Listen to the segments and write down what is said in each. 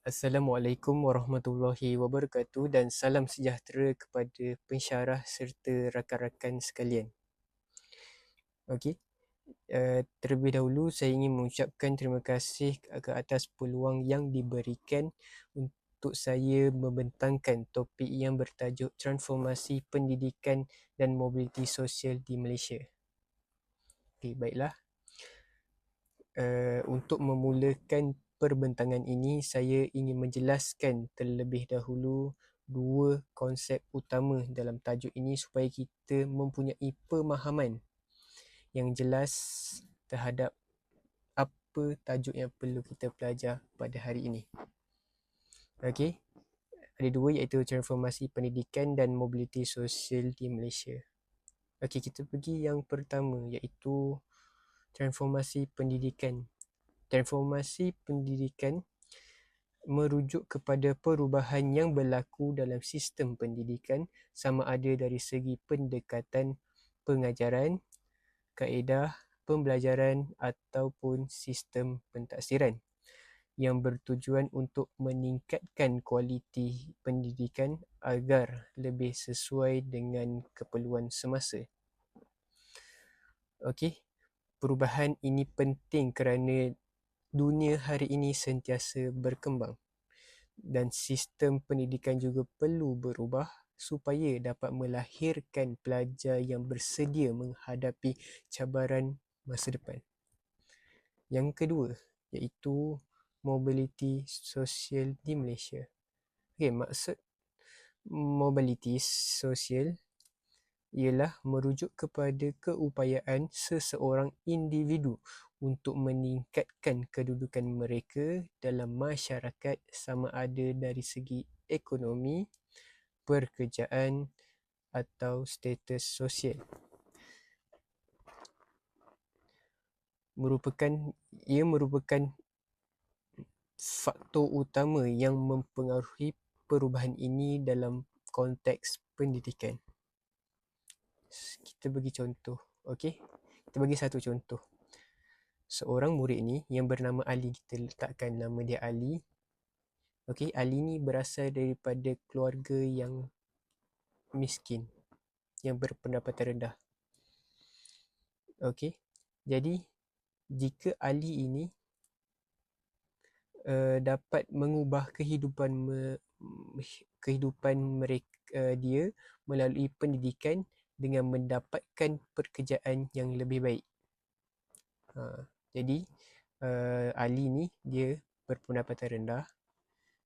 Assalamualaikum warahmatullahi wabarakatuh dan salam sejahtera kepada pensyarah serta rakan-rakan sekalian. Okey, terlebih dahulu saya ingin mengucapkan terima kasih ke atas peluang yang diberikan untuk saya membentangkan topik yang bertajuk transformasi pendidikan dan mobiliti sosial di Malaysia. Okey, baiklah. Untuk memulakan perbentangan ini, saya ingin menjelaskan terlebih dahulu dua konsep utama dalam tajuk ini supaya kita mempunyai pemahaman yang jelas terhadap apa tajuk yang perlu kita belajar pada hari ini. Okey, ada dua, iaitu transformasi pendidikan dan mobiliti sosial di Malaysia. Okey, kita pergi yang pertama, iaitu transformasi pendidikan. Transformasi pendidikan merujuk kepada perubahan yang berlaku dalam sistem pendidikan, sama ada dari segi pendekatan pengajaran, kaedah pembelajaran ataupun sistem pentaksiran, yang bertujuan untuk meningkatkan kualiti pendidikan agar lebih sesuai dengan keperluan semasa. Okey, perubahan ini penting kerana dunia hari ini sentiasa berkembang dan sistem pendidikan juga perlu berubah supaya dapat melahirkan pelajar yang bersedia menghadapi cabaran masa depan. Yang kedua, iaitu mobiliti sosial di Malaysia. Okey, maksud mobiliti sosial ialah merujuk kepada keupayaan seseorang individu untuk meningkatkan kedudukan mereka dalam masyarakat, sama ada dari segi ekonomi, pekerjaan atau status sosial. Ia merupakan faktor utama yang mempengaruhi perubahan ini dalam konteks pendidikan. Kita bagi contoh, okey? Kita bagi satu contoh. Seorang murid ni yang bernama Ali, kita letakkan nama dia Ali. Okey, Ali ni berasal daripada keluarga yang miskin, yang berpendapatan rendah. Okey, jadi jika Ali ini dapat mengubah kehidupan mereka, dia melalui pendidikan dengan mendapatkan pekerjaan yang lebih baik. Jadi Ali ni dia berpendapatan rendah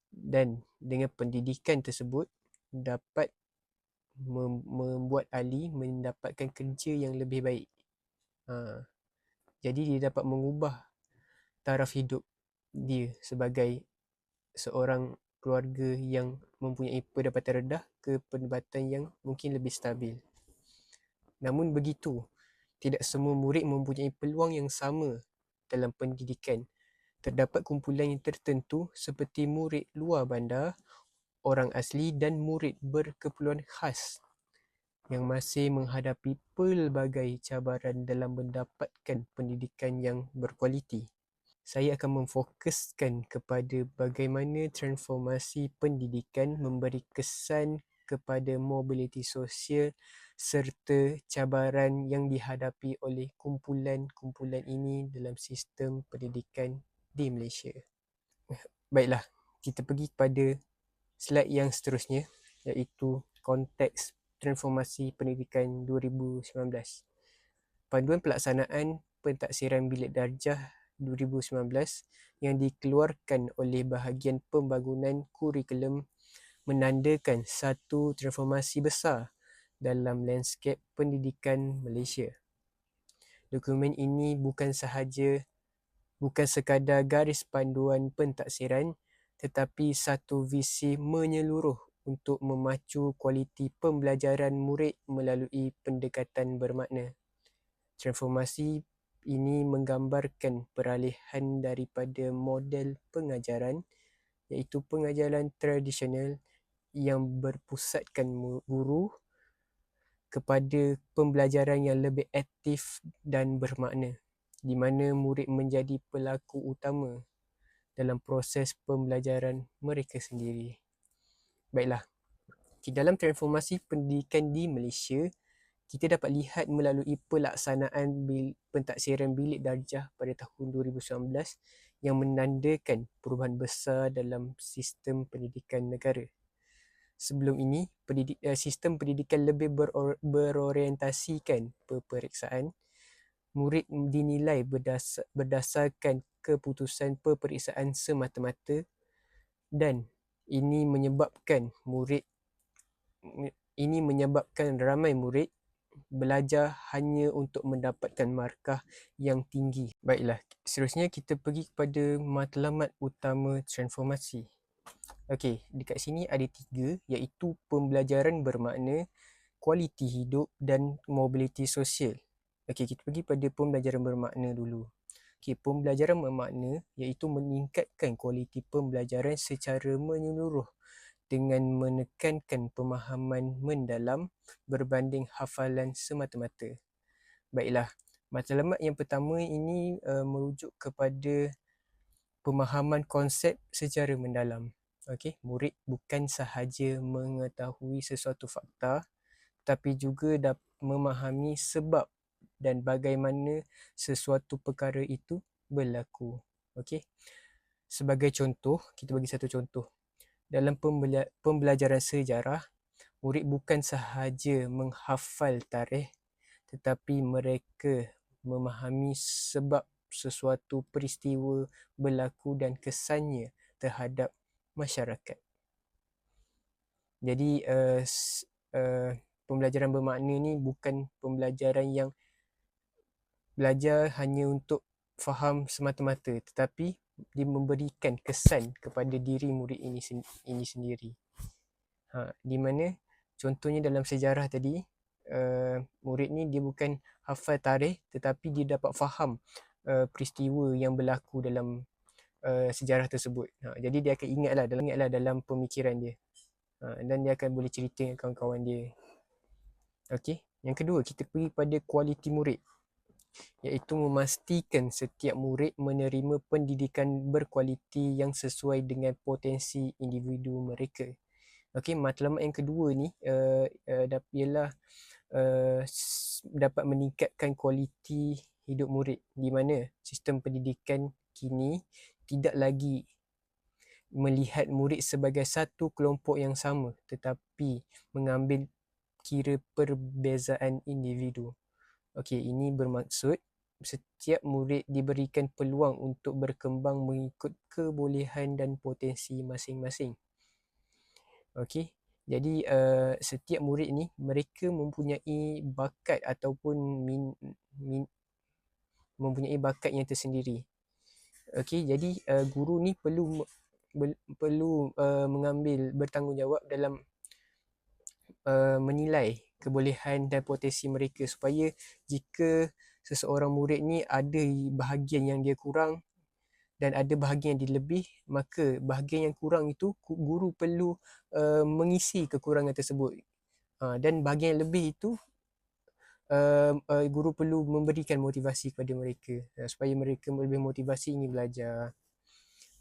dan dengan pendidikan tersebut dapat membuat Ali mendapatkan kerja yang lebih baik. Jadi dia dapat mengubah taraf hidup dia sebagai seorang keluarga yang mempunyai pendapatan rendah ke pendapatan yang mungkin lebih stabil. Namun begitu, tidak semua murid mempunyai peluang yang sama dalam pendidikan. Terdapat kumpulan yang tertentu seperti murid luar bandar, orang asli dan murid berkeperluan khas yang masih menghadapi pelbagai cabaran dalam mendapatkan pendidikan yang berkualiti. Saya akan memfokuskan kepada bagaimana transformasi pendidikan memberi kesan kepada mobiliti sosial serta cabaran yang dihadapi oleh kumpulan-kumpulan ini dalam sistem pendidikan di Malaysia. Baiklah, kita pergi kepada slide yang seterusnya, iaitu konteks transformasi pendidikan 2019. Panduan pelaksanaan pentaksiran bilik darjah 2019 yang dikeluarkan oleh bahagian pembangunan kurikulum menandakan satu transformasi besar dalam lanskap pendidikan Malaysia. Dokumen ini bukan sekadar garis panduan pentaksiran, tetapi satu visi menyeluruh untuk memacu kualiti pembelajaran murid melalui pendekatan bermakna. Transformasi ini menggambarkan peralihan daripada model pengajaran, iaitu pengajaran tradisional yang berpusatkan guru, kepada pembelajaran yang lebih aktif dan bermakna, di mana murid menjadi pelaku utama dalam proses pembelajaran mereka sendiri. Baiklah, dalam transformasi pendidikan di Malaysia, kita dapat lihat melalui pelaksanaan pentaksiran bilik darjah pada tahun 2019 yang menandakan perubahan besar dalam sistem pendidikan negara. Sebelum ini, sistem pendidikan lebih berorientasikan peperiksaan. Murid dinilai berdasarkan keputusan peperiksaan semata-mata, dan ini menyebabkan ramai murid belajar hanya untuk mendapatkan markah yang tinggi. Baiklah, seterusnya kita pergi kepada matlamat utama transformasi. Okey, dekat sini ada 3, iaitu pembelajaran bermakna, kualiti hidup dan mobiliti sosial. Okey, kita pergi pada pembelajaran bermakna dulu. Okey, pembelajaran bermakna iaitu meningkatkan kualiti pembelajaran secara menyeluruh dengan menekankan pemahaman mendalam berbanding hafalan semata-mata. Baiklah, matlamat yang pertama ini merujuk kepada pemahaman konsep secara mendalam. Okey, murid bukan sahaja mengetahui sesuatu fakta, tapi juga memahami sebab dan bagaimana sesuatu perkara itu berlaku. Okey. Sebagai contoh, kita bagi satu contoh. Dalam pembelajaran sejarah, murid bukan sahaja menghafal tarikh, tetapi mereka memahami sebab sesuatu peristiwa berlaku dan kesannya terhadap masyarakat. Jadi pembelajaran bermakna ni bukan pembelajaran yang belajar hanya untuk faham semata-mata, tetapi dia memberikan kesan kepada diri murid ini sendiri. Di mana contohnya dalam sejarah tadi, murid ni dia bukan hafal tarikh, tetapi dia dapat faham peristiwa yang berlaku dalam sejarah tersebut. Jadi dia akan ingatlah dalam pemikiran dia, dan dia akan boleh cerita dengan kawan-kawan dia. Okey, yang kedua, kita pergi pada kualiti murid, iaitu memastikan setiap murid menerima pendidikan berkualiti yang sesuai dengan potensi individu mereka. Okey, matlamat yang kedua ni ialah dapat meningkatkan kualiti hidup murid, di mana sistem pendidikan kini tidak lagi melihat murid sebagai satu kelompok yang sama, tetapi mengambil kira perbezaan individu. Okey, ini bermaksud setiap murid diberikan peluang untuk berkembang mengikut kebolehan dan potensi masing-masing. Okey, jadi setiap murid ni mereka mempunyai bakat ataupun mempunyai bakat yang tersendiri. Okey, jadi guru ni perlu mengambil bertanggungjawab dalam menilai kebolehan dan potensi mereka, supaya jika seseorang murid ni ada bahagian yang dia kurang dan ada bahagian yang dia lebih, maka bahagian yang kurang itu guru perlu mengisi kekurangan tersebut, dan bahagian yang lebih itu guru perlu memberikan motivasi kepada mereka supaya mereka lebih motivasi ingin belajar.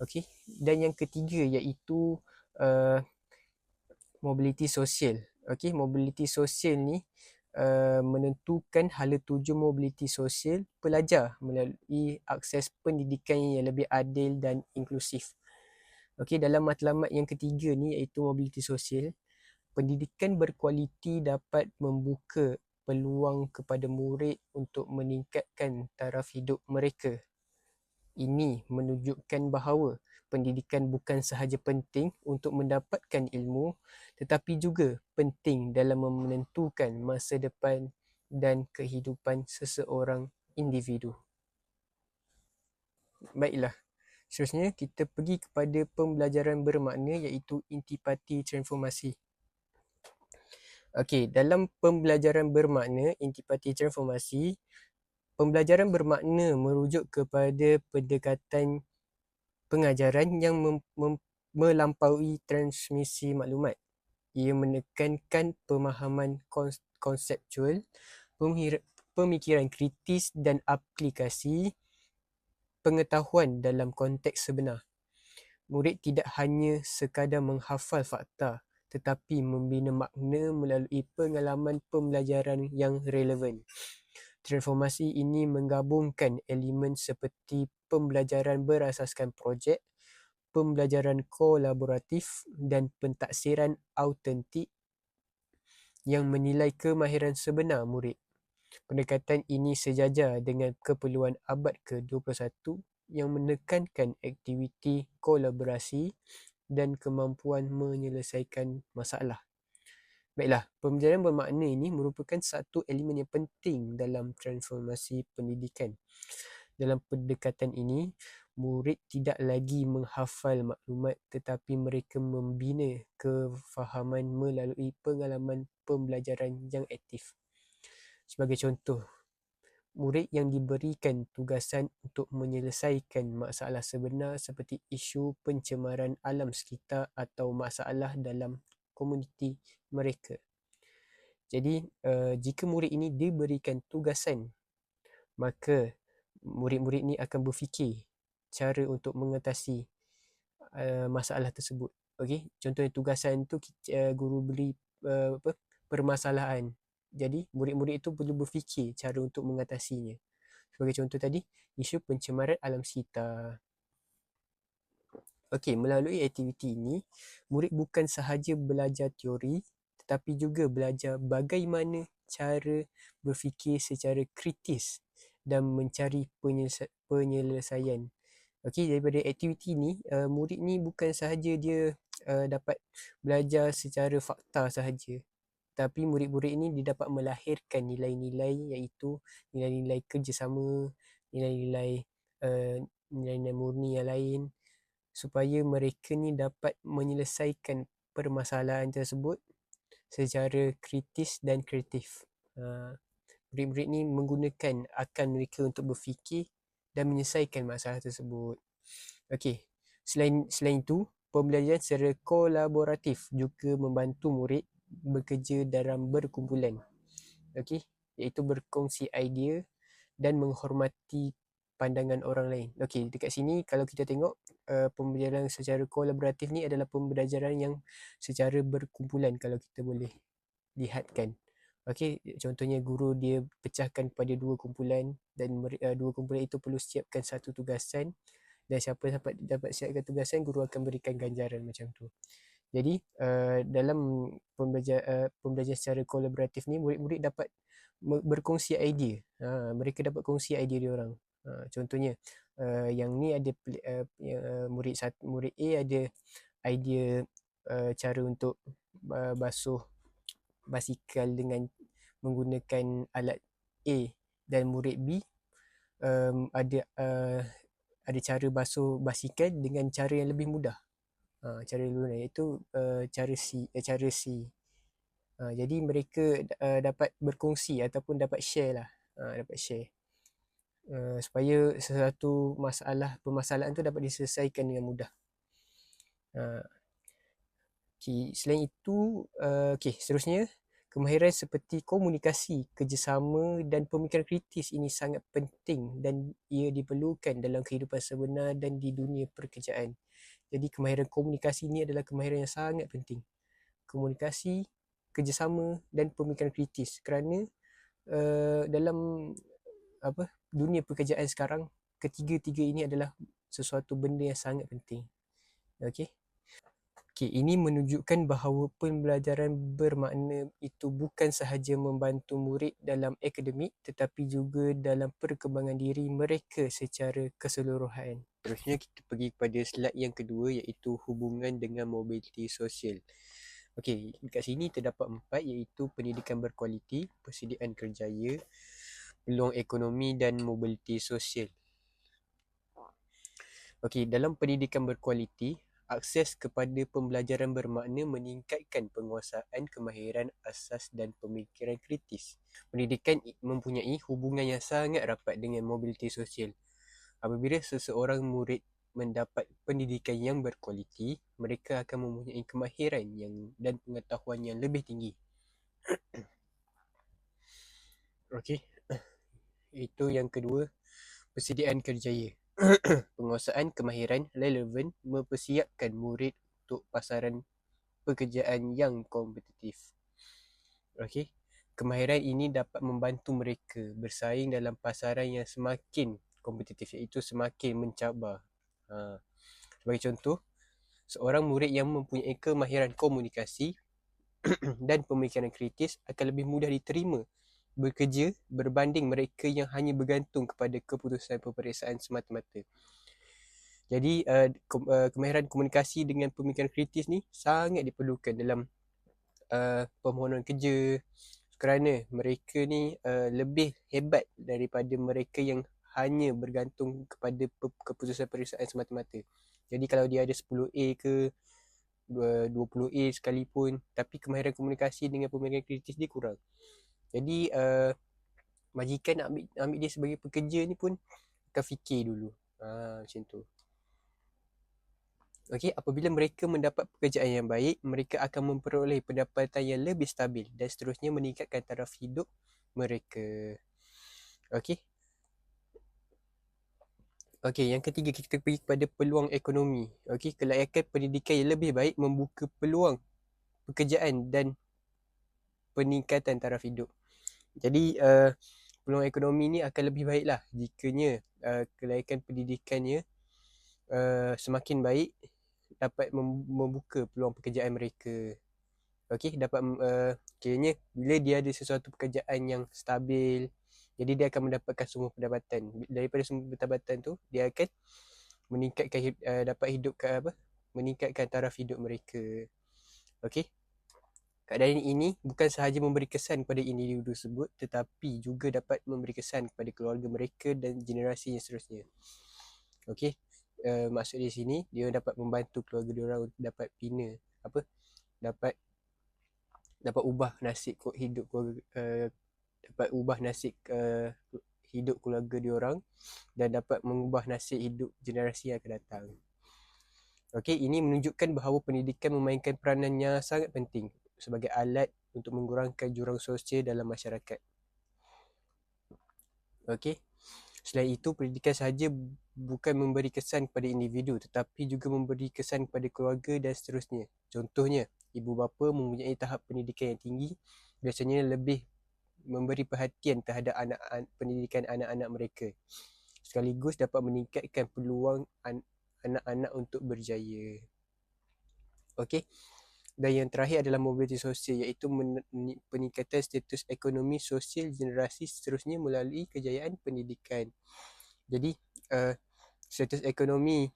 Okey, dan yang ketiga iaitu mobiliti sosial. Okey, mobiliti sosial ni menentukan hala tuju mobiliti sosial pelajar melalui akses pendidikan yang lebih adil dan inklusif. Okey, dalam matlamat yang ketiga ni iaitu mobiliti sosial, pendidikan berkualiti dapat membuka peluang kepada murid untuk meningkatkan taraf hidup mereka. Ini menunjukkan bahawa pendidikan bukan sahaja penting untuk mendapatkan ilmu, tetapi juga penting dalam menentukan masa depan dan kehidupan seseorang individu. Baiklah, seterusnya kita pergi kepada pembelajaran bermakna, iaitu intipati transformasi. Okey, dalam pembelajaran bermakna intipati transformasi, pembelajaran bermakna merujuk kepada pendekatan pengajaran yang melampaui transmisi maklumat. Ia menekankan pemahaman konseptual, pemikiran kritis dan aplikasi pengetahuan dalam konteks sebenar. murid tidak hanya sekadar menghafal fakta, tetapi membina makna melalui pengalaman pembelajaran yang relevan. Transformasi ini menggabungkan elemen seperti pembelajaran berasaskan projek, pembelajaran kolaboratif dan pentaksiran autentik yang menilai kemahiran sebenar murid. Pendekatan ini sejajar dengan keperluan abad ke-21 yang menekankan aktiviti kolaborasi dan kemampuan menyelesaikan masalah. Baiklah, pembelajaran bermakna ini merupakan satu elemen yang penting dalam transformasi pendidikan. Dalam pendekatan ini, murid tidak lagi menghafal maklumat tetapi mereka membina kefahaman melalui pengalaman pembelajaran yang aktif. Sebagai contoh, murid yang diberikan tugasan untuk menyelesaikan masalah sebenar seperti isu pencemaran alam sekitar atau masalah dalam komuniti mereka. Jadi, jika murid ini diberikan tugasan, maka murid-murid ni akan berfikir cara untuk mengatasi masalah tersebut. Okey, contohnya tugasan tu guru beri permasalahan. Jadi, murid-murid itu perlu berfikir cara untuk mengatasinya. Sebagai contoh tadi, isu pencemaran alam sekitar. Okey, melalui aktiviti ini, murid bukan sahaja belajar teori tetapi juga belajar bagaimana cara berfikir secara kritis dan mencari penyelesaian. Okey, daripada aktiviti ni, murid ni bukan sahaja dia dapat belajar secara fakta sahaja, tapi murid-murid ini dia dapat melahirkan nilai-nilai iaitu nilai-nilai kerjasama, nilai-nilai nilai-nilai murni yang lain supaya mereka ni dapat menyelesaikan permasalahan tersebut secara kritis dan kreatif. Murid-murid ni menggunakan akal mereka untuk berfikir dan menyelesaikan masalah tersebut. Okey, selain itu, pembelajaran secara kolaboratif juga membantu murid bekerja dalam berkumpulan. Okey, iaitu berkongsi idea dan menghormati pandangan orang lain. Okey, dekat sini kalau kita tengok pembelajaran secara kolaboratif ni adalah pembelajaran yang secara berkumpulan kalau kita boleh lihatkan. Okey, contohnya guru dia pecahkan kepada dua kumpulan dan dua kumpulan itu perlu siapkan satu tugasan dan siapa dapat siapkan tugasan, guru akan berikan ganjaran macam tu. Jadi dalam pembelajaran secara kolaboratif ni, murid-murid dapat berkongsi idea. Mereka dapat kongsi idea dia orang. Contohnya yang ni ada murid A ada idea cara untuk basuh basikal dengan menggunakan alat A, dan murid B ada cara basuh basikal dengan cara yang lebih mudah. Cara yang lebih mudah iaitu cara C. Jadi mereka dapat berkongsi ataupun dapat share lah. Dapat share. Supaya sesuatu permasalahan tu dapat diselesaikan dengan mudah. Okay, selain itu, seterusnya, kemahiran seperti komunikasi, kerjasama dan pemikiran kritis ini sangat penting dan ia diperlukan dalam kehidupan sebenar dan di dunia pekerjaan. Jadi kemahiran komunikasi ini adalah kemahiran yang sangat penting. Komunikasi, kerjasama dan pemikiran kritis, kerana dalam dunia pekerjaan sekarang, ketiga-tiga ini adalah sesuatu benda yang sangat penting. Okey. Ini menunjukkan bahawa pembelajaran bermakna itu bukan sahaja membantu murid dalam akademik tetapi juga dalam perkembangan diri mereka secara keseluruhan. Terusnya kita pergi kepada slide yang kedua iaitu hubungan dengan mobiliti sosial. Okey, dekat sini terdapat 4 iaitu pendidikan berkualiti, persediaan kerjaya, peluang ekonomi dan mobiliti sosial. Okey, dalam pendidikan berkualiti, akses kepada pembelajaran bermakna meningkatkan penguasaan kemahiran asas dan pemikiran kritis. Pendidikan mempunyai hubungan yang sangat rapat dengan mobiliti sosial. Apabila seseorang murid mendapat pendidikan yang berkualiti, mereka akan mempunyai kemahiran dan pengetahuan yang lebih tinggi. Okey. Itu yang kedua, persediaan kerjaya. Penguasaan kemahiran relevan mempersiapkan murid untuk pasaran pekerjaan yang kompetitif. Okey. Kemahiran ini dapat membantu mereka bersaing dalam pasaran yang semakin kompetitif, iaitu semakin mencabar. Sebagai contoh, seorang murid yang mempunyai kemahiran komunikasi dan pemikiran kritis akan lebih mudah diterima bekerja berbanding mereka yang hanya bergantung kepada keputusan peperiksaan semata-mata. Jadi kemahiran komunikasi dengan pemikiran kritis ni sangat diperlukan dalam permohonan kerja, kerana mereka ni lebih hebat daripada mereka yang hanya bergantung kepada keputusan peperiksaan semata-mata. Jadi kalau dia ada 10A ke 20A sekalipun, tapi kemahiran komunikasi dengan pemikiran kritis dia kurang. Jadi majikan nak ambil dia sebagai pekerja ni pun akan fikir dulu. Macam tu. Okey, apabila mereka mendapat pekerjaan yang baik, mereka akan memperoleh pendapatan yang lebih stabil dan seterusnya meningkatkan taraf hidup mereka. Okey. Okey, yang ketiga kita pergi kepada peluang ekonomi. Okey, kelayakan pendidikan yang lebih baik membuka peluang pekerjaan dan peningkatan taraf hidup. Jadi peluang ekonomi ni akan lebih baiklah jikanya kelayakan pendidikannya semakin baik, dapat membuka peluang pekerjaan mereka. Okey, dapat kiranya bila dia ada sesuatu pekerjaan yang stabil, jadi dia akan mendapatkan semua pendapatan. Daripada semua pendapatan tu, dia akan meningkatkan dapat hidupkan meningkatkan taraf hidup mereka. Okey. Keadaan ini bukan sahaja memberi kesan kepada individu tersebut, tetapi juga dapat memberi kesan kepada keluarga mereka dan generasi yang seterusnya. Okey. Maksud di sini dia dapat membantu keluarga dia orang dapat bina dapat ubah nasib hidup keluarga, dapat ubah nasib hidup keluarga dia orang dan dapat mengubah nasib hidup generasi yang akan datang. Okey, ini menunjukkan bahawa pendidikan memainkan peranan yang sangat penting sebagai alat untuk mengurangkan jurang sosial dalam masyarakat. Okey. Selain itu, pendidikan sahaja bukan memberi kesan kepada individu tetapi juga memberi kesan kepada keluarga dan seterusnya. Contohnya, ibu bapa mempunyai tahap pendidikan yang tinggi biasanya lebih memberi perhatian terhadap pendidikan anak-anak mereka, sekaligus dapat meningkatkan peluang anak-anak untuk berjaya. Okey. Dan yang terakhir adalah mobiliti sosial, iaitu peningkatan status ekonomi sosial generasi seterusnya melalui kejayaan pendidikan. Jadi status ekonomi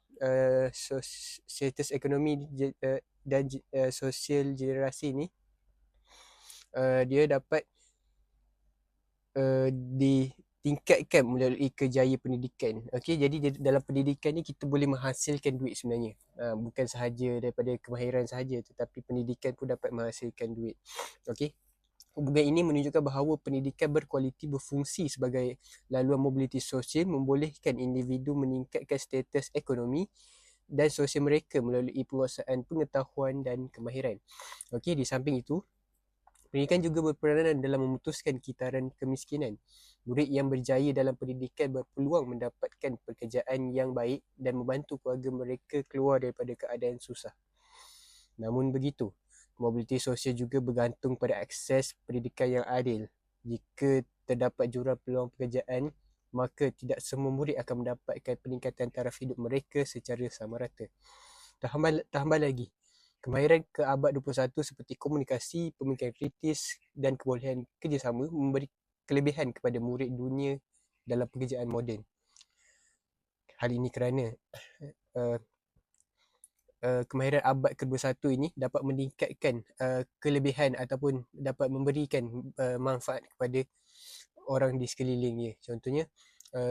dan sosial generasi ni dia dapat ditingkatkan melalui kejayaan pendidikan. Okey, jadi dalam pendidikan ni kita boleh menghasilkan duit sebenarnya. Bukan sahaja daripada kemahiran sahaja, tetapi pendidikan pun dapat menghasilkan duit. Okey. Hubungan ini menunjukkan bahawa pendidikan berkualiti berfungsi sebagai laluan mobiliti sosial, membolehkan individu meningkatkan status ekonomi dan sosial mereka melalui penguasaan pengetahuan dan kemahiran. Okey, di samping itu, pendidikan juga berperanan dalam memutuskan kitaran kemiskinan. Murid yang berjaya dalam pendidikan berpeluang mendapatkan pekerjaan yang baik dan membantu keluarga mereka keluar daripada keadaan susah. Namun begitu, mobiliti sosial juga bergantung pada akses pendidikan yang adil. Jika terdapat jurang peluang pekerjaan, maka tidak semua murid akan mendapatkan peningkatan taraf hidup mereka secara sama rata. Tambah lagi, kemahiran ke abad 21 seperti komunikasi, pemikiran kritis dan kebolehan kerjasama memberi kelebihan kepada murid dunia dalam pekerjaan moden. Hal ini kerana kemahiran abad ke-21 ini dapat meningkatkan kelebihan ataupun dapat memberikan manfaat kepada orang di sekelilingnya. Contohnya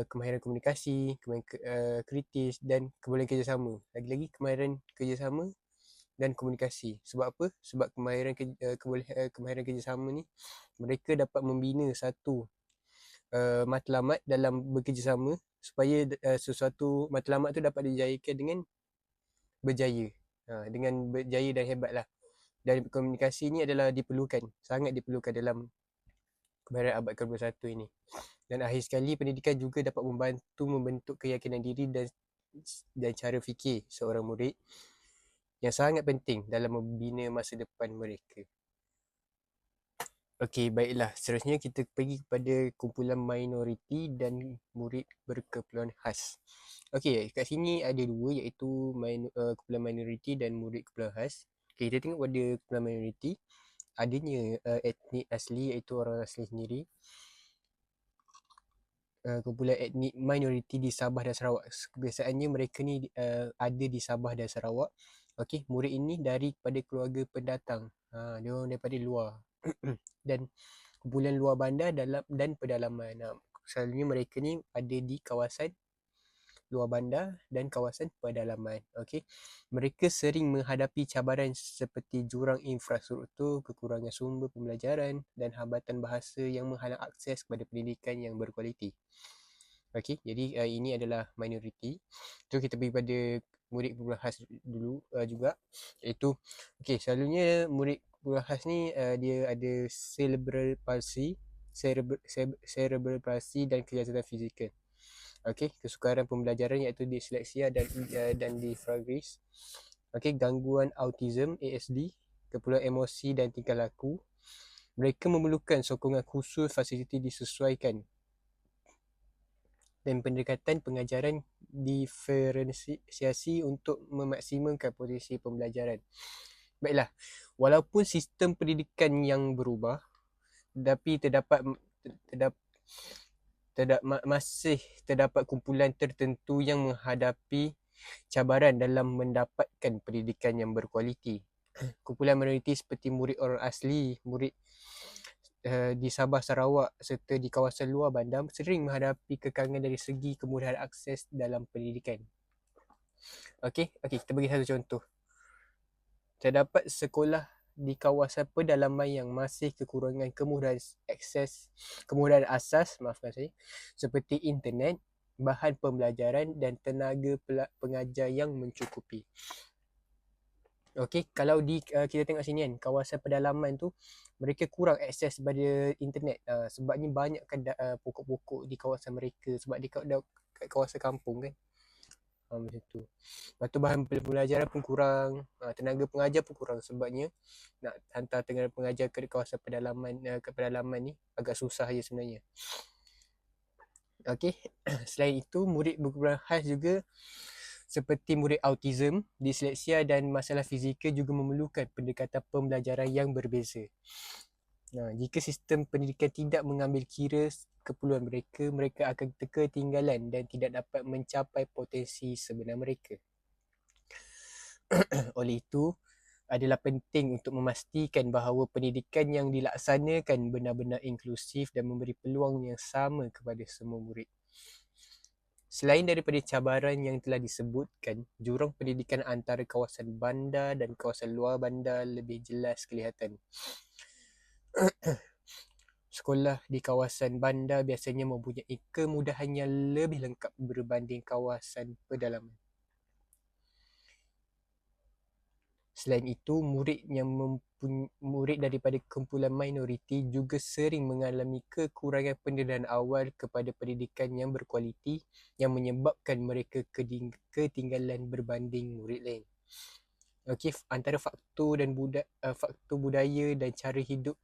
kemahiran komunikasi, kemahiran kritis dan kebolehan kerjasama. Lagi-lagi kemahiran kerjasama dan komunikasi. Sebab apa? Sebab kemahiran kerjasama ni mereka dapat membina satu matlamat dalam bekerjasama supaya sesuatu matlamat tu dapat dijayakan dengan berjaya. Dengan berjaya dan hebat lah. Dan komunikasi ni adalah diperlukan, sangat diperlukan dalam kebaran abad ke-21 ini. Dan akhir sekali, pendidikan juga dapat membantu membentuk keyakinan diri dan cara fikir seorang murid yang sangat penting dalam membina masa depan mereka. Okey, baiklah. Seterusnya kita pergi kepada kumpulan minoriti dan murid berkeperluan khas. Okey, kat sini ada dua, iaitu kumpulan minoriti dan murid keperluan khas. Okay, kita tengok pada kumpulan minoriti, adanya etnik asli, iaitu orang asli sendiri. Kumpulan etnik minoriti di Sabah dan Sarawak. Kebiasaannya mereka ni ada di Sabah dan Sarawak. Okey, murid ini daripada keluarga pendatang. Dia orang daripada luar. Dan kumpulan luar bandar dan pedalaman. Selalunya mereka ni ada di kawasan luar bandar dan kawasan pedalaman. Okey. Mereka sering menghadapi cabaran seperti jurang infrastruktur, kekurangan sumber pembelajaran dan hambatan bahasa yang menghalang akses kepada pendidikan yang berkualiti. Okey, jadi ini adalah minoriti. So kita pergi pada murid keperluan khas dulu juga, iaitu selalunya murid keperluan khas ni dia ada cerebral palsy, cerebral palsy dan kelihatan fizikal. Okey, kesukaran pembelajaran iaitu disleksia dan dyspraxia. Okey, gangguan autism ASD, keperluan emosi dan tingkah laku. Mereka memerlukan sokongan khusus, fasiliti disesuaikan dan pendekatan pengajaran diferensiasi untuk memaksimalkan potensi pembelajaran. Baiklah, walaupun sistem pendidikan yang berubah, tetapi masih terdapat kumpulan tertentu yang menghadapi cabaran dalam mendapatkan pendidikan yang berkualiti. Kumpulan minoriti seperti murid orang asli, murid di Sabah Sarawak serta di kawasan luar bandar sering menghadapi kekangan dari segi kemudahan akses dalam pendidikan. Okey, kita bagi satu contoh. Terdapat sekolah di kawasan pedalaman yang masih kekurangan kemudahan asas, seperti internet, bahan pembelajaran dan tenaga pengajar yang mencukupi. Okey, kalau kita tengok sini kan, kawasan pedalaman tu mereka kurang akses pada internet sebabnya banyak pokok-pokok di kawasan mereka sebab dia kat kawasan kampung kan. Macam tu. Lepas tu bahan pembelajaran pun kurang, tenaga pengajar pun kurang sebabnya nak hantar tenaga pengajar ke kawasan pedalaman ni agak susah je sebenarnya. Okey, selain itu murid berkeperluan khas juga seperti murid autism, disleksia dan masalah fizikal juga memerlukan pendekatan pembelajaran yang berbeza. Jika sistem pendidikan tidak mengambil kira keperluan mereka, mereka akan ketinggalan dan tidak dapat mencapai potensi sebenar mereka. Oleh itu, adalah penting untuk memastikan bahawa pendidikan yang dilaksanakan benar-benar inklusif dan memberi peluang yang sama kepada semua murid. Selain daripada cabaran yang telah disebutkan, jurang pendidikan antara kawasan bandar dan kawasan luar bandar lebih jelas kelihatan. Sekolah di kawasan bandar biasanya mempunyai kemudahan yang lebih lengkap berbanding kawasan pedalaman. Selain itu, murid daripada kumpulan minoriti juga sering mengalami kekurangan pendedahan awal kepada pendidikan yang berkualiti yang menyebabkan mereka ketinggalan berbanding murid lain. Okey, antara faktor budaya dan cara hidup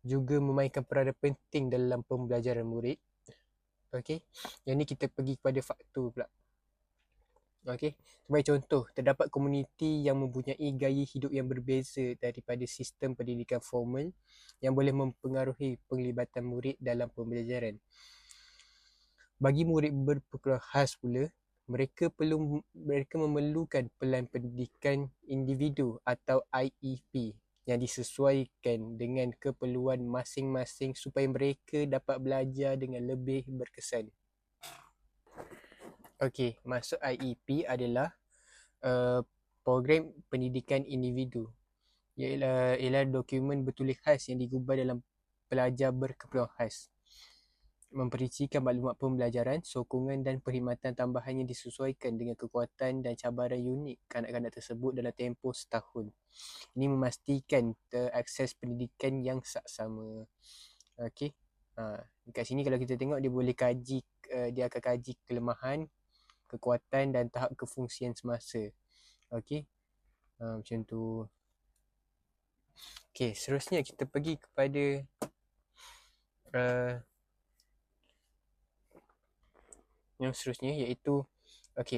juga memainkan peranan penting dalam pembelajaran murid. Okey, yang ni kita pergi kepada faktor pula. Okey, sebagai contoh, terdapat komuniti yang mempunyai gaya hidup yang berbeza daripada sistem pendidikan formal yang boleh mempengaruhi penglibatan murid dalam pembelajaran. Bagi murid berkeperluan khas pula, mereka memerlukan pelan pendidikan individu atau IEP yang disesuaikan dengan keperluan masing-masing supaya mereka dapat belajar dengan lebih berkesan. Okey, maksud IEP adalah program pendidikan individu. Ialah dokumen bertulis khas yang digubal dalam pelajar berkeperluan khas. Memperincikan maklumat pembelajaran, sokongan dan perkhidmatan tambahan yang disesuaikan dengan kekuatan dan cabaran unik kanak-kanak tersebut dalam tempoh setahun. Ini memastikan akses pendidikan yang saksama. Okey. Dekat sini kalau kita tengok dia boleh kaji, dia akan kaji kelemahan, kekuatan dan tahap kefungsian semasa. Okey. Macam tu. Okey, seterusnya kita pergi kepada uh, yang seterusnya, iaitu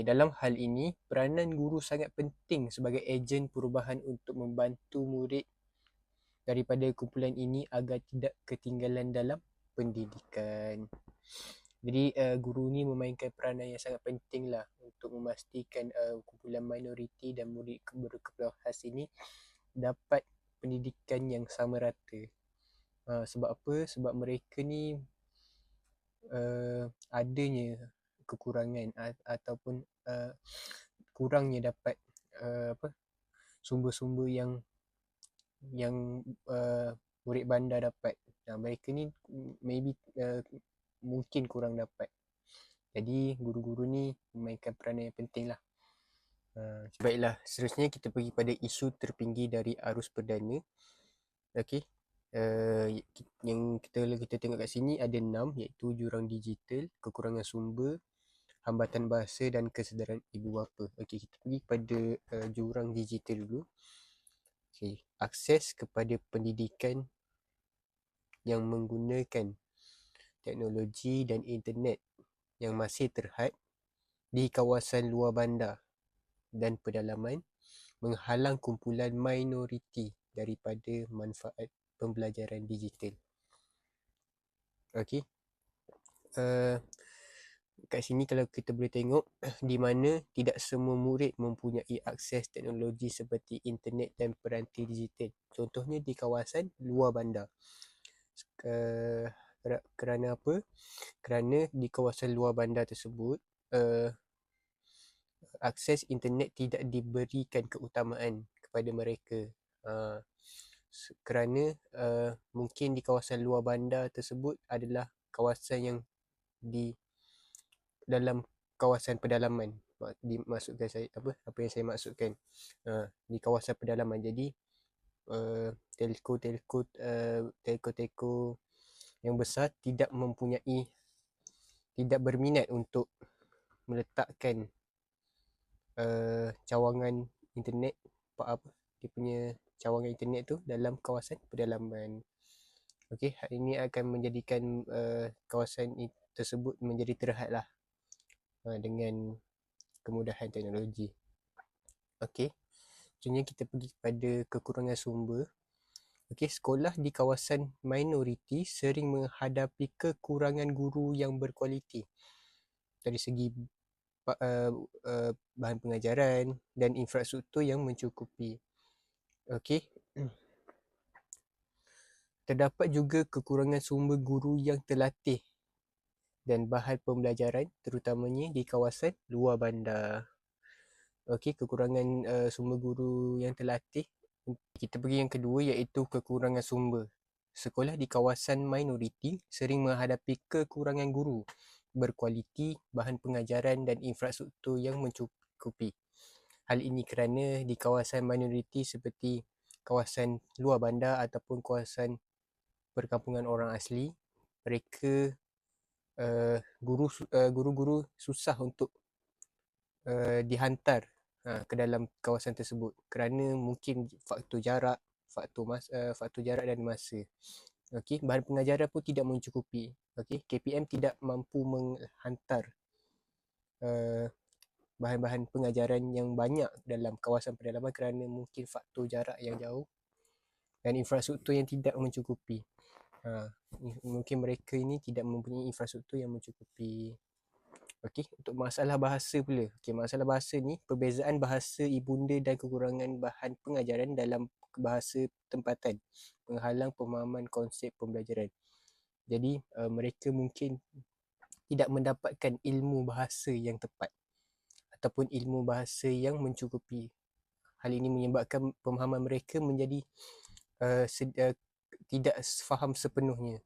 dalam hal ini peranan guru sangat penting sebagai ejen perubahan untuk membantu murid daripada kumpulan ini agar tidak ketinggalan dalam pendidikan. Jadi guru ni memainkan peranan yang sangat penting lah untuk memastikan kumpulan minoriti dan murid berkeperluan khas ini dapat pendidikan yang sama rata. Sebab apa? Sebab mereka ni adanya kekurangan ataupun kurangnya dapat sumber-sumber yang murid bandar dapat. Mereka ni maybe mungkin kurang dapat. Jadi guru-guru ni memainkan peranan yang penting lah. Baiklah, seterusnya kita pergi pada isu tertinggi dari arus perdana. Okey. Yang kita tengok kat sini ada 6, iaitu jurang digital, kekurangan sumber, hambatan bahasa dan kesedaran ibu bapa. Okey, kita pergi pada jurang digital dulu. Okey, akses kepada pendidikan yang menggunakan teknologi dan internet yang masih terhad di kawasan luar bandar dan pedalaman menghalang kumpulan minoriti daripada manfaat pembelajaran digital. Okey. Kat sini kalau kita boleh tengok di mana tidak semua murid mempunyai akses teknologi seperti internet dan peranti digital. Contohnya di kawasan luar bandar. Kerana apa? Kerana di kawasan luar bandar tersebut akses internet tidak diberikan keutamaan kepada mereka. Kerana mungkin di kawasan luar bandar tersebut adalah kawasan yang di dalam kawasan pedalaman. Dimaksudkan saya apa yang saya maksudkan, di kawasan pedalaman. Jadi telco yang besar tidak berminat untuk meletakkan cawangan internet, dia punya cawangan internet tu dalam kawasan pedalaman. Okey, hal ini akan menjadikan kawasan tersebut menjadi terhad lah dengan kemudahan teknologi. Okey, seterusnya kita pergi kepada kekurangan sumber. Okey, sekolah di kawasan minoriti sering menghadapi kekurangan guru yang berkualiti dari segi bahan pengajaran dan infrastruktur yang mencukupi. Okey. Terdapat juga kekurangan sumber guru yang terlatih dan bahan pembelajaran terutamanya di kawasan luar bandar. Okey, kekurangan sumber guru yang terlatih. Kita pergi yang kedua, iaitu kekurangan sumber. Sekolah di kawasan minoriti sering menghadapi kekurangan guru berkualiti, bahan pengajaran dan infrastruktur yang mencukupi. Hal ini kerana di kawasan minoriti seperti kawasan luar bandar ataupun kawasan perkampungan orang asli, mereka guru-guru susah untuk dihantar ke dalam kawasan tersebut kerana mungkin faktor jarak dan masa. Okey, bahan pengajaran pun tidak mencukupi. Okey, KPM tidak mampu menghantar bahan-bahan pengajaran yang banyak dalam kawasan pedalaman kerana mungkin faktor jarak yang jauh dan infrastruktur yang tidak mencukupi. Mungkin mereka ini tidak mempunyai infrastruktur yang mencukupi. Okey, untuk masalah bahasa pula. Okey, masalah bahasa ni, perbezaan bahasa ibunda dan kekurangan bahan pengajaran dalam bahasa tempatan menghalang pemahaman konsep pembelajaran. Jadi mereka mungkin tidak mendapatkan ilmu bahasa yang tepat ataupun ilmu bahasa yang mencukupi. Hal ini menyebabkan pemahaman mereka menjadi tidak faham sepenuhnya.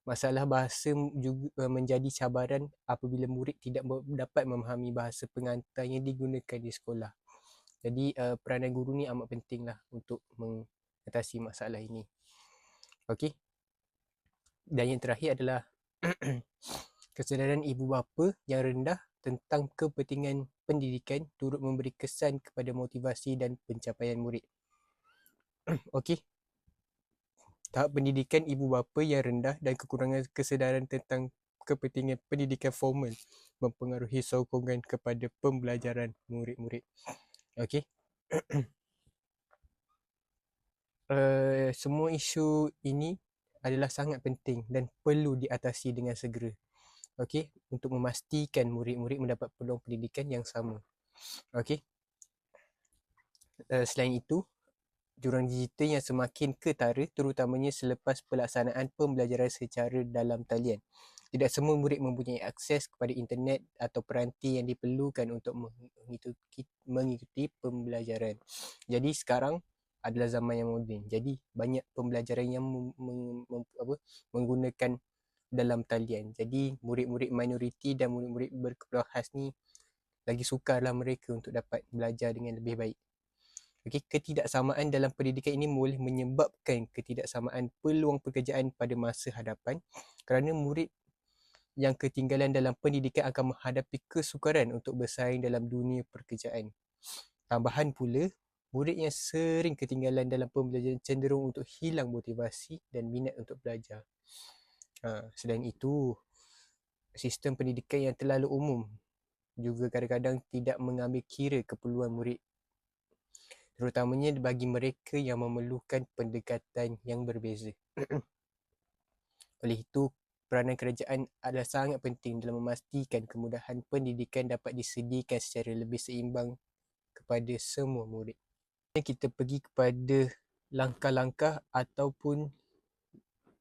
Masalah bahasa juga menjadi cabaran apabila murid tidak dapat memahami bahasa pengantar yang digunakan di sekolah. Jadi peranan guru ni amat penting lah untuk mengatasi masalah ini. Okey, Dan yang terakhir adalah kesedaran ibu bapa yang rendah tentang kepentingan pendidikan turut memberi kesan kepada motivasi dan pencapaian murid. Okey, tahap pendidikan ibu bapa yang rendah dan kekurangan kesedaran tentang kepentingan pendidikan formal mempengaruhi sokongan kepada pembelajaran murid-murid. Okey. Semua isu ini adalah sangat penting dan perlu diatasi dengan segera. Okey, untuk memastikan murid-murid mendapat peluang pendidikan yang sama. Okey. Selain itu, jurang digital yang semakin ketara terutamanya selepas pelaksanaan pembelajaran secara dalam talian. Tidak semua murid mempunyai akses kepada internet atau peranti yang diperlukan untuk mengikuti pembelajaran. Jadi sekarang adalah zaman yang moden. Jadi banyak pembelajaran yang menggunakan dalam talian. Jadi murid-murid minoriti dan murid-murid berkeperluan khas ni lagi sukarlah mereka untuk dapat belajar dengan lebih baik. Okay, ketidaksamaan dalam pendidikan ini boleh menyebabkan ketidaksamaan peluang pekerjaan pada masa hadapan kerana murid yang ketinggalan dalam pendidikan akan menghadapi kesukaran untuk bersaing dalam dunia pekerjaan. Tambahan pula, murid yang sering ketinggalan dalam pembelajaran cenderung untuk hilang motivasi dan minat untuk belajar. Selain itu, sistem pendidikan yang terlalu umum juga kadang-kadang tidak mengambil kira keperluan murid, terutamanya bagi mereka yang memerlukan pendekatan yang berbeza. Oleh itu, peranan kerajaan adalah sangat penting dalam memastikan kemudahan pendidikan dapat disediakan secara lebih seimbang kepada semua murid. Kita pergi kepada langkah-langkah ataupun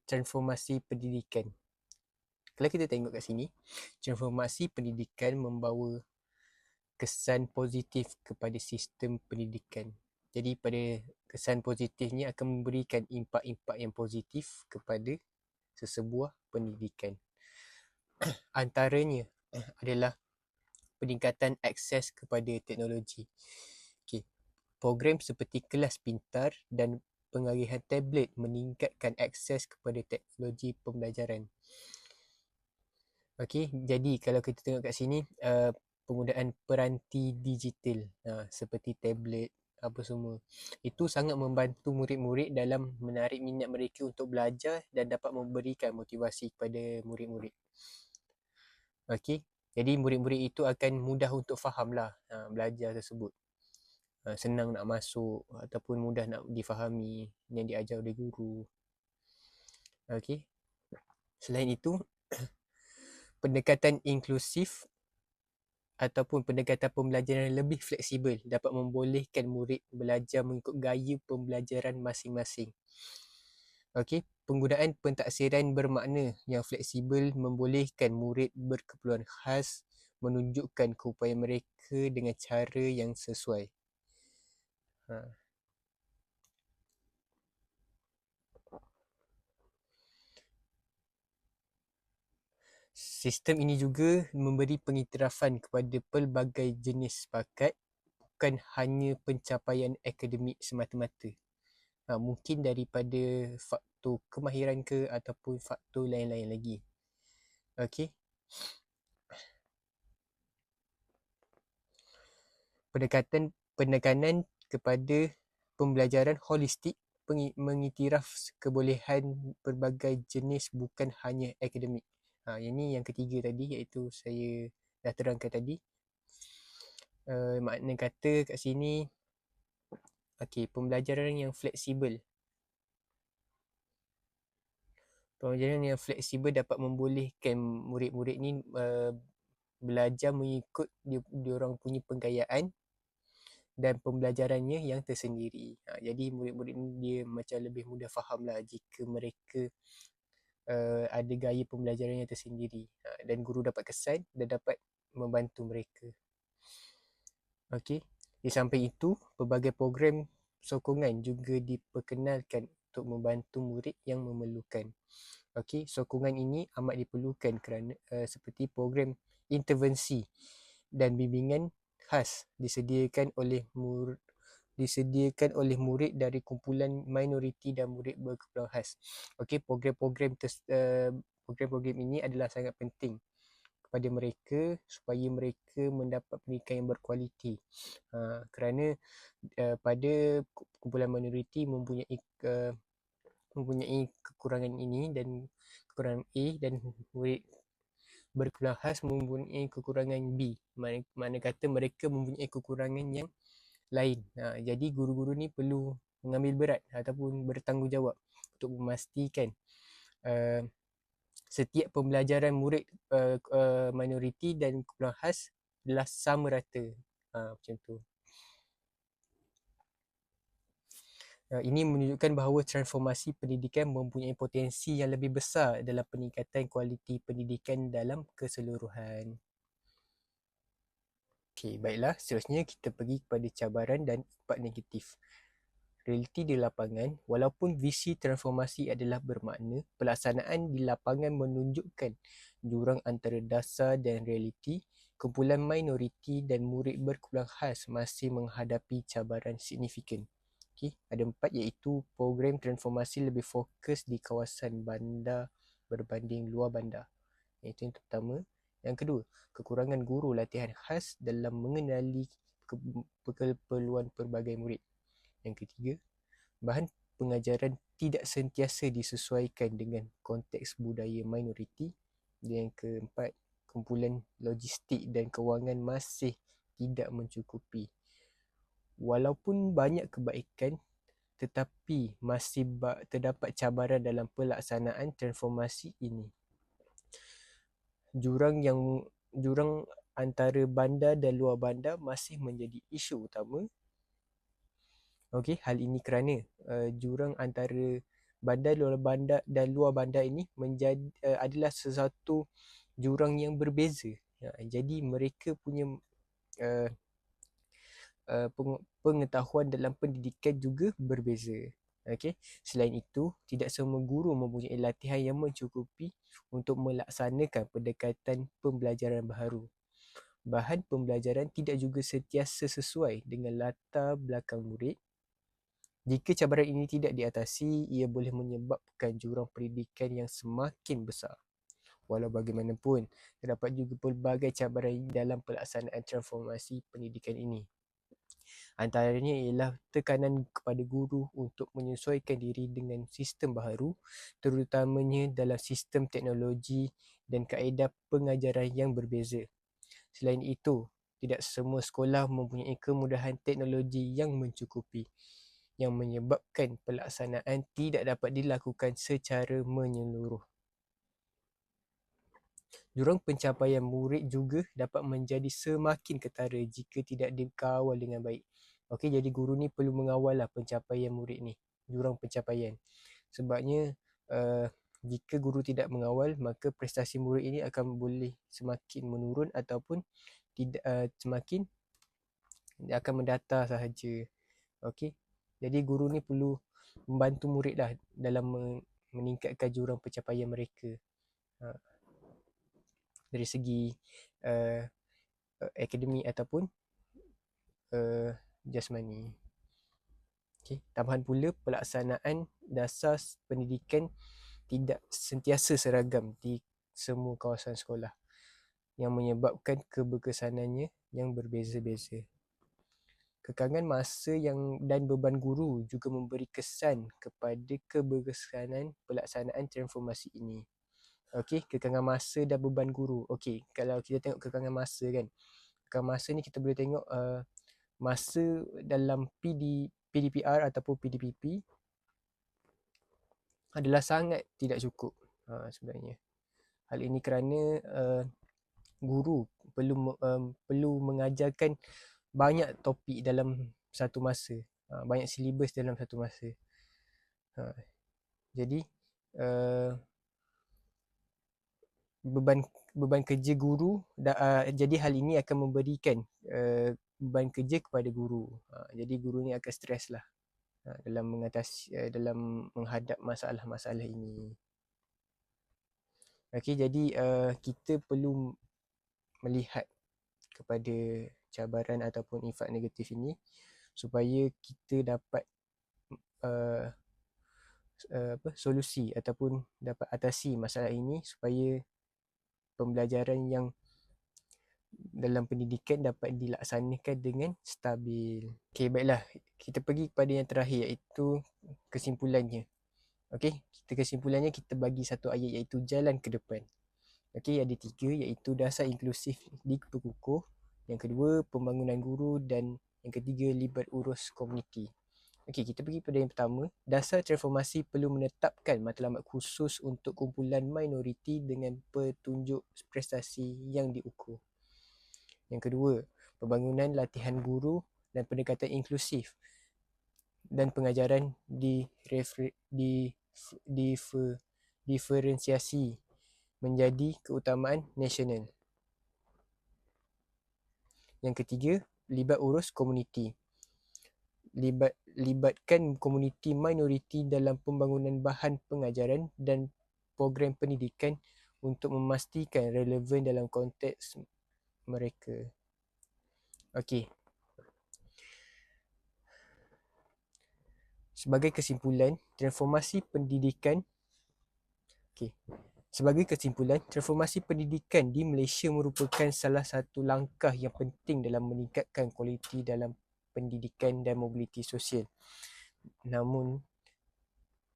transformasi pendidikan. Kalau kita tengok kat sini, transformasi pendidikan membawa kesan positif kepada sistem pendidikan. Jadi pada kesan positif ni akan memberikan impak-impak yang positif kepada sesebuah pendidikan. Antaranya adalah peningkatan akses kepada teknologi. Okay. Program seperti kelas pintar dan pengalihan tablet meningkatkan akses kepada teknologi pembelajaran. Okey, jadi kalau kita tengok kat sini, penggunaan peranti digital seperti tablet apa semua, itu sangat membantu murid-murid dalam menarik minat mereka untuk belajar dan dapat memberikan motivasi kepada murid-murid. Okey, jadi murid-murid itu akan mudah untuk fahamlah belajar tersebut. Senang nak masuk ataupun mudah nak difahami yang diajar oleh guru. Okey. Selain itu, pendekatan inklusif ataupun pendekatan pembelajaran yang lebih fleksibel dapat membolehkan murid belajar mengikut gaya pembelajaran masing-masing. Okey, penggunaan pentaksiran bermakna yang fleksibel membolehkan murid berkeperluan khas menunjukkan keupayaan mereka dengan cara yang sesuai. Sistem ini juga memberi pengiktirafan kepada pelbagai jenis bakat, bukan hanya pencapaian akademik semata-mata. Mungkin daripada faktor kemahiran ke ataupun faktor lain-lain lagi. Okey. Penekanan kepada pembelajaran holistik mengiktiraf kebolehan pelbagai jenis bukan hanya akademik. Yang ni yang ketiga tadi, iaitu saya dah terangkan tadi. Makna kata kat sini, pembelajaran yang fleksibel. Pembelajaran yang fleksibel dapat membolehkan murid-murid ni belajar mengikut diorang punya penggayaan dan pembelajarannya yang tersendiri. Jadi murid-murid ni dia macam lebih mudah faham lah jika mereka ada gaya pembelajaran yang tersendiri, dan guru dapat kesan dan dapat membantu mereka. Okey. Di samping itu, pelbagai program sokongan juga diperkenalkan untuk membantu murid yang memerlukan. Okey, sokongan ini amat diperlukan kerana seperti program intervensi dan bimbingan khas disediakan oleh disediakan oleh murid dari kumpulan minoriti dan murid berkeperluan khas. Okey, program-program ini adalah sangat penting kepada mereka supaya mereka mendapat pendidikan yang berkualiti. Kerana pada kumpulan minoriti mempunyai kekurangan ini dan kekurangan A, dan murid berkeperluan khas mempunyai kekurangan B. Mana kata mereka mempunyai kekurangan yang lain. Jadi guru-guru ni perlu mengambil berat ataupun bertanggungjawab untuk memastikan setiap pembelajaran murid minoriti dan keperluan khas adalah sama rata. Macam tu. Ini menunjukkan bahawa transformasi pendidikan mempunyai potensi yang lebih besar dalam peningkatan kualiti pendidikan dalam keseluruhan. Okey, baiklah. Seterusnya kita pergi kepada cabaran dan impak negatif. Realiti di lapangan, walaupun visi transformasi adalah bermakna, pelaksanaan di lapangan menunjukkan jurang antara dasar dan realiti. Kumpulan minoriti dan murid berkeperluan khas masih menghadapi cabaran signifikan. Okay, ada 4, iaitu program transformasi lebih fokus di kawasan bandar berbanding luar bandar. Itu yang pertama. Yang kedua, kekurangan guru latihan khas dalam mengenali keperluan pelbagai murid. Yang ketiga, bahan pengajaran tidak sentiasa disesuaikan dengan konteks budaya minoriti. Dan yang keempat, kumpulan logistik dan kewangan masih tidak mencukupi. Walaupun banyak kebaikan, tetapi masih terdapat cabaran dalam pelaksanaan transformasi ini. Jurang antara bandar dan luar bandar masih menjadi isu utama. Okey, hal ini kerana jurang antara bandar dan luar bandar ini adalah sesuatu jurang yang berbeza. Jadi mereka punya pengetahuan dalam pendidikan juga berbeza. Okay. Selain itu, tidak semua guru mempunyai latihan yang mencukupi untuk melaksanakan pendekatan pembelajaran baharu. Bahan pembelajaran tidak juga sentiasa sesuai dengan latar belakang murid. Jika cabaran ini tidak diatasi, ia boleh menyebabkan jurang pendidikan yang semakin besar. Walau bagaimanapun, terdapat juga pelbagai cabaran dalam pelaksanaan transformasi pendidikan ini. Antaranya ialah tekanan kepada guru untuk menyesuaikan diri dengan sistem baharu, terutamanya dalam sistem teknologi dan kaedah pengajaran yang berbeza. Selain itu, tidak semua sekolah mempunyai kemudahan teknologi yang mencukupi, yang menyebabkan pelaksanaan tidak dapat dilakukan secara menyeluruh. Jurang pencapaian murid juga dapat menjadi semakin ketara jika tidak dikawal dengan baik. Okey, jadi guru ni perlu mengawal lah pencapaian murid ni, jurang pencapaian. Sebabnya jika guru tidak mengawal, maka prestasi murid ini akan boleh semakin menurun ataupun tidak semakin akan mendatar sahaja. Okey, jadi guru ni perlu membantu murid lah dalam meningkatkan jurang pencapaian mereka dari segi akademik ataupun jasmani. Okay. Tambahan pula, pelaksanaan dasar pendidikan tidak sentiasa seragam di semua kawasan sekolah, yang menyebabkan keberkesanannya yang berbeza-beza. Kekangan masa dan beban guru juga memberi kesan kepada keberkesanan pelaksanaan transformasi ini. Okey, kekangan masa dan beban guru. Okey, kalau kita tengok kekangan masa kan, kekangan masa ni kita boleh tengok masa dalam PDPR ataupun PDPP adalah sangat tidak cukup sebenarnya. Hal ini kerana guru perlu mengajarkan banyak topik dalam satu masa, banyak silibus dalam satu masa. Jadi beban kerja guru, jadi hal ini akan memberikan beban kerja kepada guru. Jadi guru ni akan stres lah dalam menghadap masalah-masalah ini. Okey, jadi kita perlu melihat kepada cabaran ataupun impak negatif ini supaya kita dapat uh, solusi ataupun dapat atasi masalah ini, supaya pembelajaran yang dalam pendidikan dapat dilaksanakan dengan stabil. Okey, baiklah. Kita pergi kepada yang terakhir, iaitu kesimpulannya. Okey, kesimpulannya kita bagi satu ayat, iaitu jalan ke depan. Okey, ada 3, iaitu dasar inklusif diperkukuh, yang kedua pembangunan guru, dan yang ketiga libat urus komuniti. Okey, kita pergi pada yang pertama. Dasar transformasi perlu menetapkan matlamat khusus untuk kumpulan minoriti dengan petunjuk prestasi yang diukur. Yang kedua, pembangunan latihan guru dan pendekatan inklusif dan pengajaran diferensiasi menjadi keutamaan nasional. Yang ketiga, libat urus komuniti. Libatkan komuniti minoriti dalam pembangunan bahan pengajaran dan program pendidikan untuk memastikan relevan dalam konteks mereka. Okey. Sebagai kesimpulan, transformasi pendidikan di Malaysia merupakan salah satu langkah yang penting dalam meningkatkan kualiti dalam pendidikan dan mobiliti sosial. Namun,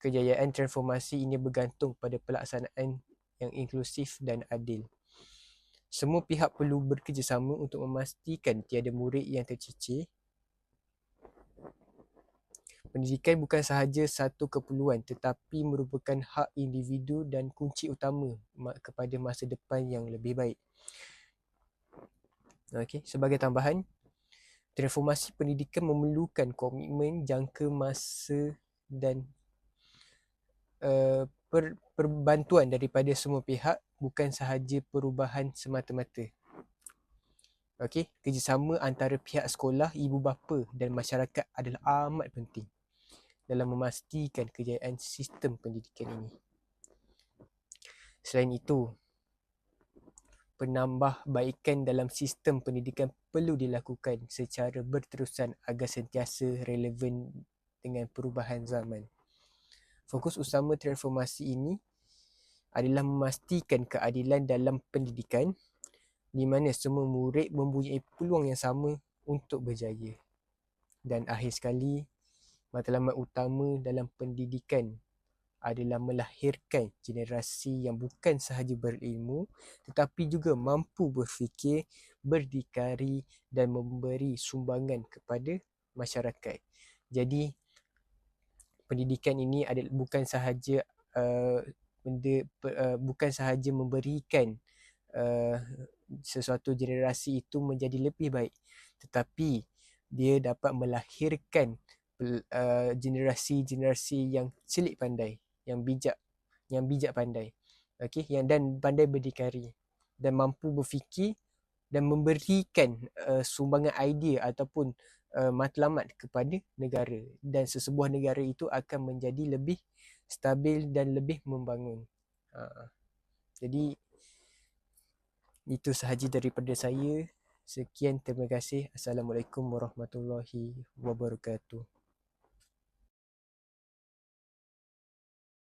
kejayaan transformasi ini bergantung pada pelaksanaan yang inklusif dan adil. Semua pihak perlu bekerjasama untuk memastikan tiada murid yang tercicir. Pendidikan bukan sahaja satu keperluan, tetapi merupakan hak individu dan kunci utama kepada masa depan yang lebih baik. Okey, sebagai tambahan, transformasi pendidikan memerlukan komitmen jangka masa dan perbantuan daripada semua pihak, bukan sahaja perubahan semata-mata. Okey, kerjasama antara pihak sekolah, ibu bapa dan masyarakat adalah amat penting dalam memastikan kejayaan sistem pendidikan ini. Selain itu, penambahbaikan dalam sistem pendidikan perlu dilakukan secara berterusan agar sentiasa relevan dengan perubahan zaman. Fokus utama transformasi ini adalah memastikan keadilan dalam pendidikan, di mana semua murid mempunyai peluang yang sama untuk berjaya. Dan akhir sekali, matlamat utama dalam pendidikan adalah melahirkan generasi yang bukan sahaja berilmu, tetapi juga mampu berfikir, berdikari dan memberi sumbangan kepada masyarakat. Jadi, pendidikan ini adalah bukan sahaja memberikan sesuatu generasi itu menjadi lebih baik, tetapi dia dapat melahirkan generasi-generasi yang celik pandai, yang bijak pandai, okey, dan pandai berdikari dan mampu berfikir dan memberikan sumbangan idea ataupun matlamat kepada negara, dan sesebuah negara itu akan menjadi lebih stabil dan lebih membangun. Jadi itu sahaja daripada saya. Sekian, terima kasih. Assalamualaikum warahmatullahi wabarakatuh.